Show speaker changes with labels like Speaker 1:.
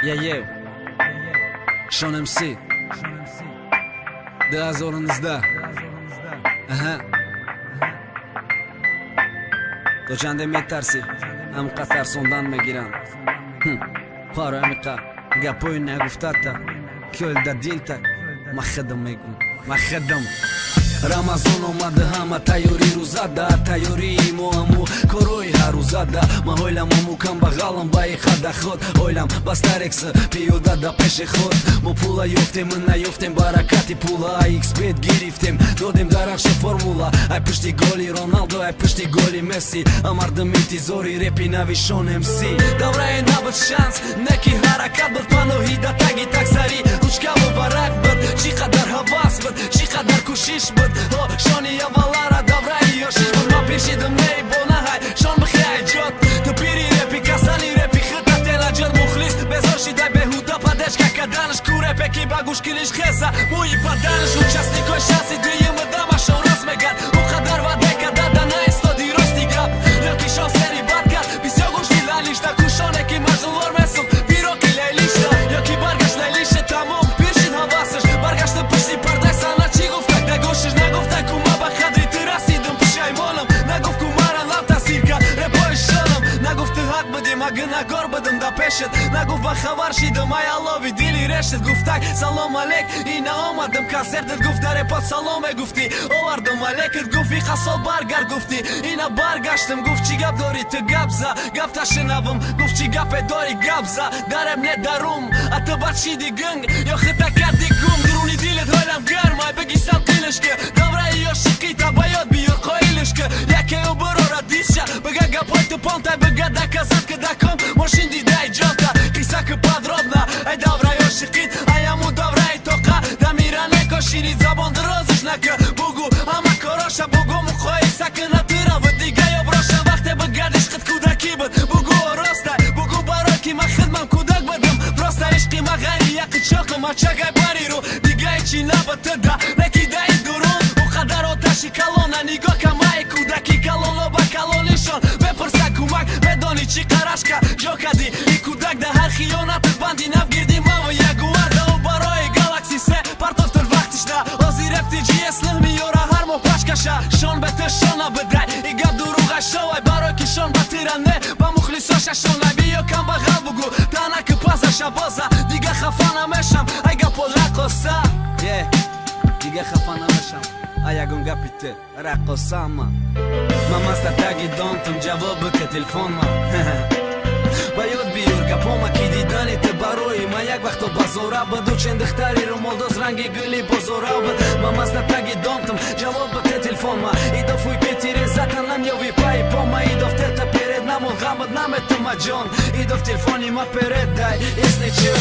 Speaker 1: Jew Sean MC 2019 تو چند میترسی هم قطر سوندن میگیرن پارو همیقا گپوی نگفتت کل دا دیل تا مخدم میگم مخدم رمضان اومده همه تیاری رو زده تیاری ایمو همو کروی هرو زده من هویلم همو کم بغلم بای خدا خود هویلم بستر اکس پیوده دا پیش خود ما پولا یفتیم من نیفتیم برکتی پولا ایکس بیت گرفتیم دادیم درخش فرمولا ای پشتی گولی رونالدو ای پشتی گولی مسی امردم انتظاری رپی نوی شون امسی دوره نبود شانس نکی حرکت بود پناهی دا تگی تکسری روچکا و برک بود چی قدر حواس بود چی قدر کشیش بود شانی اولارا دوره یا شیش بود ما پیشیدم نی بونه های شان بخیای جد تو پیری رپی کسانی رپی خطا تیلا جد مخلیص بزار شیده بهودا پدش که کدنش کوره پکی بگوش کلیش خیزه موی پدنش участник های شانسی دویم دمه شان راست میگن او قدر و دکه داده نایستادی راستی گپ یکی شان سری بد کرد بیسیا گوشتی لیلیشتا کشانه که مجلور میسم بیروکی لیلیشتا یکی برگشت لیلیشه تمام پیرشید حواسش برگشت پشتی پرده سنه چی گفته دگوشش نگفته که ما به خدری ترسیدم پشیمانم نگفت که مرا لب تاثیر کرد رپای شانم نگفت حق بدیم اگه نگار بدم دا پیشت نگفت به خبر شیدم ای اللهوی دیلی رشتت گفتک سلام علیک اینا آمدم کنسرتت گفت در پاد سلامه گفتی آوردم علیکت گفتی خسال برگرد گفتی اینا برگشتم گفت چی گپ داری تو گپ زا گپ تا شنوم گفت چی گپ داری گپ زا درم ندارم اتا بچیدی گنگ یا خطا کردی گم درونی دیلت حالم گرمای بگی سم قیلش که دوره یا شقی تا باید بیار قایلش که یکی او برو را دیشه بگه گپای تو پانتای بگه دکازت که دکم ماشین دیده ای جانتا قیسا که پادرابنا ای دوره یا شقید ایامو دوره ای توقع دمیره نکاشینی زبان درازش نکه بگو همه کاراشا بگو مخواهی سکنه تیرا و دیگه یا براشا وقتی بگردش خد کودکی بود بگو راسته بگو برای که من خدمم کودک بدم راسته عشقی ما غیری یکی چاقم ما چگه بری رو دیگه چی نبت ده نکی دایی درون او قدر آتشی کلانه نگاه کمه کودکی کلانو با کلانیشان بپرسه کمک بدانی چی قرش که جا کدی ای کودک ده هر خیانت بندی نفگیردی ما و یک ورده و برای گالاکسی سه پرتافتر وقتش ده آزی رفتی جی اسلح میاره هر ما پشکشه شان به تشانه بده ای گب دروغه شوی برای که شان بطیرنه با مخلیصاشه شان بیا کم بغل بگو تنک پازشه بازه دیگه خفا نمیشم اگه پل رقصه دیگه خفا نمیشم اگه گپیته رقصه من مست تگی دانتم جواب که تلفن من باید بیار گپاما که دیدنی ته برای ما یک وقت بازاره بود و چند دختری رو مالداز رنگی گلی بازاره بود ما مست تگی دانتم جواب که تلفن من ایدافوی پیتیره زتنم یا وی پای پا ما ایدافته تا پرد نمو غمد نمت ما جان ایداف تلفنی ما پرد دای اسنی چه